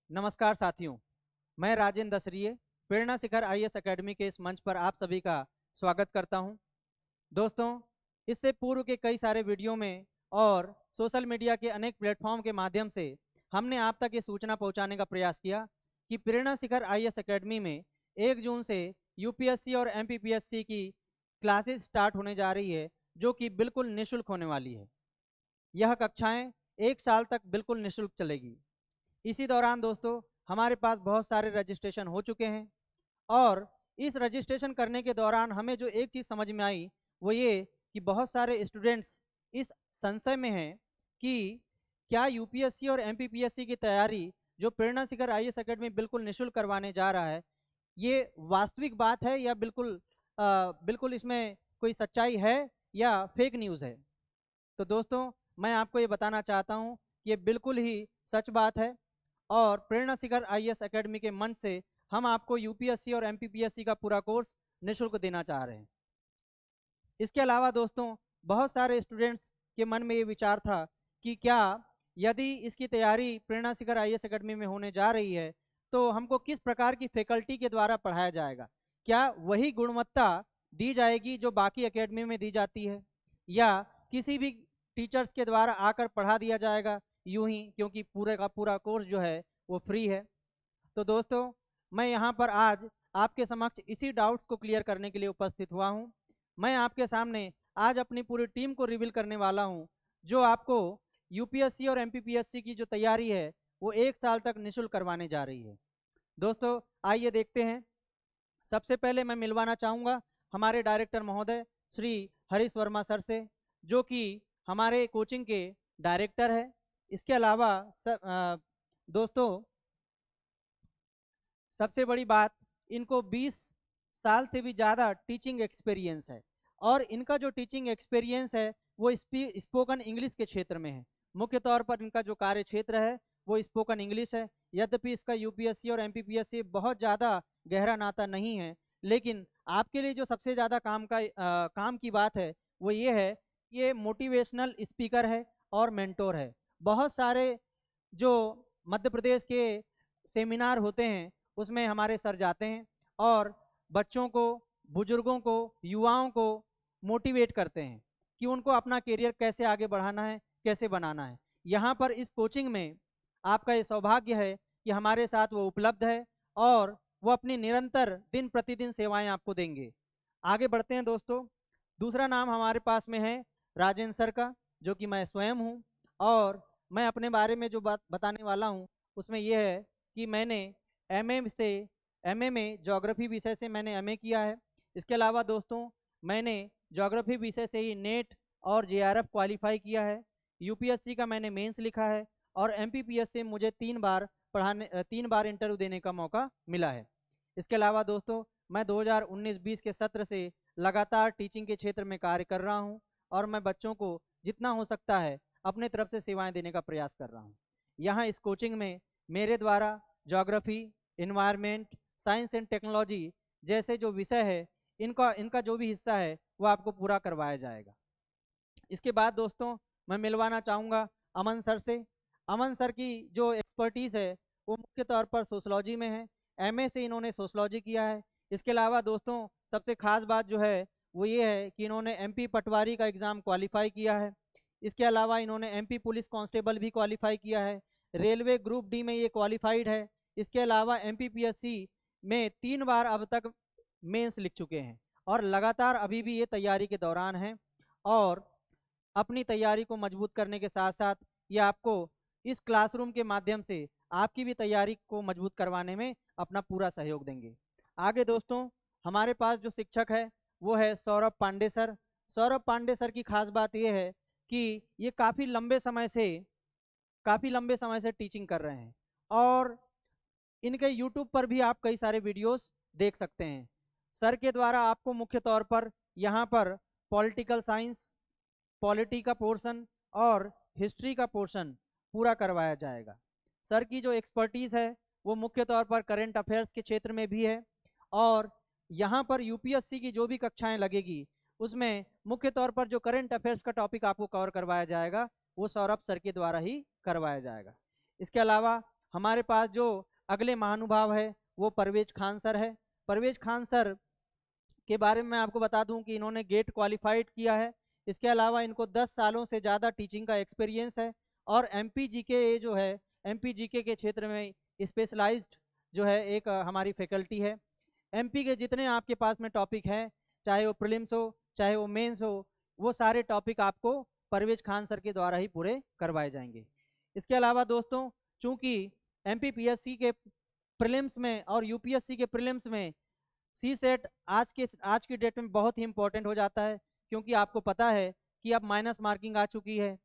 नमस्कार साथियों, मैं राजेंद्र दसरिये प्रेरणा शिखर आईएएस एकेडमी के इस मंच पर आप सभी का स्वागत करता हूं। दोस्तों, इससे पूर्व के कई सारे वीडियो में और सोशल मीडिया के अनेक प्लेटफॉर्म के माध्यम से हमने आप तक ये सूचना पहुंचाने का प्रयास किया कि प्रेरणा शिखर आईएएस एकेडमी में 1 जून से यूपीएससी और एमपीपीएससी की क्लासेस स्टार्ट होने जा रही है, जो कि बिल्कुल निःशुल्क होने वाली है। यह कक्षाएं 1 साल तक बिल्कुल निःशुल्क चलेगी। इसी दौरान दोस्तों, हमारे पास बहुत सारे रजिस्ट्रेशन हो चुके हैं और इस रजिस्ट्रेशन करने के दौरान हमें जो एक चीज़ समझ में आई वो ये कि बहुत सारे स्टूडेंट्स इस संशय में हैं कि क्या यूपीएससी और एमपीपीएससी की तैयारी जो प्रेरणा शिखर आईएएस एकेडमी बिल्कुल निःशुल्क करवाने जा रहा है, ये वास्तविक बात है या बिल्कुल इसमें कोई सच्चाई है या फेक न्यूज़ है। तो दोस्तों, मैं आपको ये बताना चाहता हूँ कि ये बिल्कुल ही सच बात है और प्रेरणा शिखर आईएएस एकेडमी के मंच से हम आपको यूपीएससी और एमपीपीएससी का पूरा कोर्स निःशुल्क देना चाह रहे हैं। इसके अलावा दोस्तों, बहुत सारे स्टूडेंट्स के मन में ये विचार था कि क्या यदि इसकी तैयारी प्रेरणा शिखर आईएएस एकेडमी में होने जा रही है तो हमको किस प्रकार की फैकल्टी के द्वारा पढ़ाया जाएगा, क्या वही गुणवत्ता दी जाएगी जो बाकी एकेडमी में दी जाती है या किसी भी टीचर्स के द्वारा आकर पढ़ा दिया जाएगा यूं ही, क्योंकि पूरे का पूरा कोर्स जो है वो फ्री है। तो दोस्तों, मैं यहाँ पर आज आपके समक्ष इसी डाउट्स को क्लियर करने के लिए उपस्थित हुआ हूँ। मैं आपके सामने आज अपनी पूरी टीम को रिवील करने वाला हूँ जो आपको यूपीएससी और एमपीपीएससी की जो तैयारी है वो 1 साल तक निःशुल्क करवाने जा रही है। दोस्तों, आइए देखते हैं। सबसे पहले मैं मिलवाना चाहूँगा हमारे डायरेक्टर महोदय श्री हरीश वर्मा सर से, जो कि हमारे कोचिंग के डायरेक्टर है। इसके अलावा दोस्तों, सबसे बड़ी बात, इनको 20 साल से भी ज़्यादा टीचिंग एक्सपीरियंस है और इनका जो टीचिंग एक्सपीरियंस है वो स्पोकन इंग्लिश के क्षेत्र में है। मुख्य तौर पर इनका जो कार्य क्षेत्र है वो स्पोकन इंग्लिश है। यद्यपि इसका यूपीएससी और एमपीपीएससी बहुत ज़्यादा गहरा नाता नहीं है, लेकिन आपके लिए जो सबसे ज़्यादा काम की बात है वो ये है, ये मोटिवेशनल स्पीकर है और मेंटोर है। बहुत सारे जो मध्य प्रदेश के सेमिनार होते हैं उसमें हमारे सर जाते हैं और बच्चों को, बुजुर्गों को, युवाओं को मोटिवेट करते हैं कि उनको अपना करियर कैसे आगे बढ़ाना है, कैसे बनाना है। यहाँ पर इस कोचिंग में आपका ये सौभाग्य है कि हमारे साथ वो उपलब्ध है और वो अपनी निरंतर दिन प्रतिदिन सेवाएं आपको देंगे। आगे बढ़ते हैं दोस्तों। दूसरा नाम हमारे पास में है राजेंद्र सर का, जो कि मैं स्वयं हूँ और मैं अपने बारे में जो बात बताने वाला हूँ उसमें यह है कि मैंने एमए में ज्योग्राफी विषय से मैंने एमए किया है। इसके अलावा दोस्तों, मैंने ज्योग्राफी विषय से ही नेट और जेआरएफ क्वालिफाई किया है। यूपीएससी का मैंने मेंस लिखा है और एमपीपीएस से मुझे 3 बार इंटरव्यू देने का मौका मिला है। इसके अलावा दोस्तों, मैं 2019-20 के सत्र से लगातार टीचिंग के क्षेत्र में कार्य कर रहा हूं और मैं बच्चों को जितना हो सकता है अपने तरफ से सेवाएं देने का प्रयास कर रहा हूं। यहाँ इस कोचिंग में मेरे द्वारा geography, environment, science and technology जैसे जो विषय है इनका जो भी हिस्सा है वो आपको पूरा करवाया जाएगा। इसके बाद दोस्तों, मैं मिलवाना चाहूँगा अमन सर से। अमन सर की जो एक्सपर्टीज़ है वो मुख्य तौर पर सोशलॉजी में है। एमए से इन्होंने सोशलॉजी किया है। इसके अलावा दोस्तों, सबसे खास बात जो है वो ये है कि इन्होंने एमपी पटवारी का एग्ज़ाम क्वालिफाई किया है। इसके अलावा इन्होंने एमपी पुलिस कांस्टेबल भी क्वालिफाई किया है। रेलवे ग्रुप डी में ये क्वालिफाइड है। इसके अलावा एमपीपीएससी में 3 बार अब तक मेंस लिख चुके हैं और लगातार अभी भी ये तैयारी के दौरान हैं और अपनी तैयारी को मजबूत करने के साथ साथ ये आपको इस क्लासरूम के माध्यम से आपकी भी तैयारी को मजबूत करवाने में अपना पूरा सहयोग देंगे। आगे दोस्तों, हमारे पास जो शिक्षक है वो है सौरभ पांडे सर। सौरभ पांडे सर की खास बात ये है कि ये काफ़ी लंबे समय से टीचिंग कर रहे हैं और इनके यूट्यूब पर भी आप कई सारे वीडियोस देख सकते हैं। सर के द्वारा आपको मुख्य तौर पर यहाँ पर पॉलिटिकल साइंस, पॉलिटी का पोर्शन और हिस्ट्री का पोर्शन पूरा करवाया जाएगा। सर की जो एक्सपर्टीज़ है वो मुख्य तौर पर करंट अफेयर्स के क्षेत्र में भी है और यहाँ पर यूपीएससी की जो भी कक्षाएं लगेगी उसमें मुख्य तौर पर जो करंट अफेयर्स का टॉपिक आपको कवर करवाया जाएगा वो सौरभ सर के द्वारा ही करवाया जाएगा। इसके अलावा हमारे पास जो अगले महानुभाव है वो परवेज खान सर है। परवेज खान सर के बारे में मैं आपको बता दूं कि इन्होंने गेट क्वालिफाइड किया है। इसके अलावा इनको 10 सालों से ज़्यादा टीचिंग का एक्सपीरियंस है और एमपीजीके जो है, एमपीजीके के क्षेत्र में स्पेशलाइज्ड जो है एक हमारी फैकल्टी है। एमपी के जितने आपके पास में टॉपिक हैं, चाहे वो प्रीलिम्स हो चाहे वो मेंस हो, वो सारे टॉपिक आपको परवेज खान सर के द्वारा ही पूरे करवाए जाएंगे। इसके अलावा दोस्तों, चूंकि एमपीपीएससी के प्रीलिम्स में और यूपीएससी के प्रीलिम्स में सी सेट आज की डेट में बहुत ही इंपॉर्टेंट हो जाता है, क्योंकि आपको पता है कि अब माइनस मार्किंग आ चुकी है।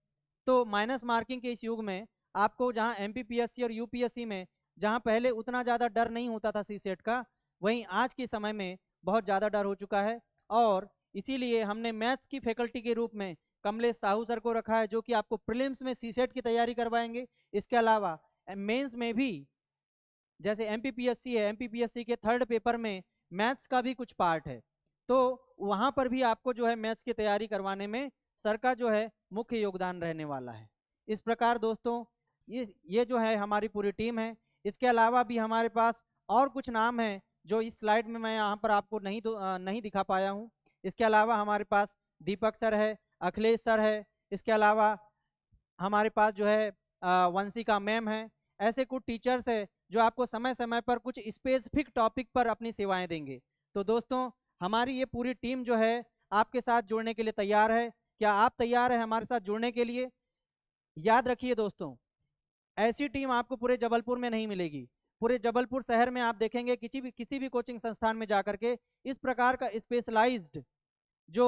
तो माइनस मार्किंग के इस युग में आपको जहां एमपीपीएससी और यूपीएससी में जहां पहले उतना ज़्यादा डर नहीं होता था सी सेट का, वहीं आज के समय में बहुत ज़्यादा डर हो चुका है। और इसीलिए हमने मैथ्स की फैकल्टी के रूप में कमलेश साहू सर को रखा है, जो कि आपको प्रीलिम्स में सी सेट की तैयारी करवाएंगे। इसके अलावा मेंस में भी जैसे एमपीपीएससी है, एमपीपीएससी के थर्ड पेपर में मैथ्स का भी कुछ पार्ट है, तो वहां पर भी आपको जो है मैथ्स की तैयारी करवाने में सर का जो है मुख्य योगदान रहने वाला है। इस प्रकार दोस्तों ये जो है हमारी पूरी टीम है। इसके अलावा भी हमारे पास और कुछ नाम हैं जो इस स्लाइड में मैं यहाँ पर आपको नहीं दिखा पाया हूँ। इसके अलावा हमारे पास दीपक सर है, अखिलेश सर है, इसके अलावा हमारे पास जो है वंशिका मैम है। ऐसे कुछ टीचर्स है जो आपको समय समय पर कुछ स्पेसिफिक टॉपिक पर अपनी सेवाएं देंगे। तो दोस्तों, हमारी ये पूरी टीम जो है आपके साथ जुड़ने के लिए तैयार है। क्या आप तैयार है हमारे साथ जुड़ने के लिए? याद रखिए दोस्तों, ऐसी टीम आपको पूरे जबलपुर में नहीं मिलेगी। पूरे जबलपुर शहर में आप देखेंगे किसी भी कोचिंग संस्थान में जाकर के इस प्रकार का स्पेशलाइज्ड जो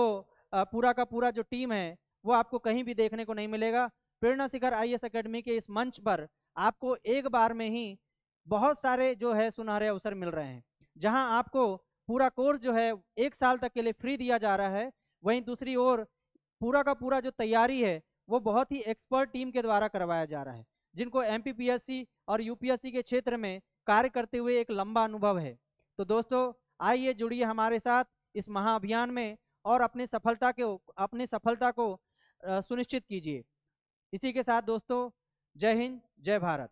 पूरा का पूरा जो टीम है वो आपको कहीं भी देखने को नहीं मिलेगा। प्रेरणा शिखर आईएएस एकेडमी के इस मंच पर आपको एक बार में ही बहुत सारे जो है सुनहरे अवसर मिल रहे हैं, जहां आपको पूरा कोर्स जो है 1 साल तक के लिए फ्री दिया जा रहा है। वहीं दूसरी ओर पूरा का पूरा जो तैयारी है वो बहुत ही एक्सपर्ट टीम के द्वारा करवाया जा रहा है, जिनको एमपीपीएससी और यूपीएससी के क्षेत्र में कार्य करते हुए एक लंबा अनुभव है। तो दोस्तों, आइए जुड़िए हमारे साथ इस महाअभियान में और अपनी सफलता को सुनिश्चित कीजिए। इसी के साथ दोस्तों, जय हिंद, जय भारत।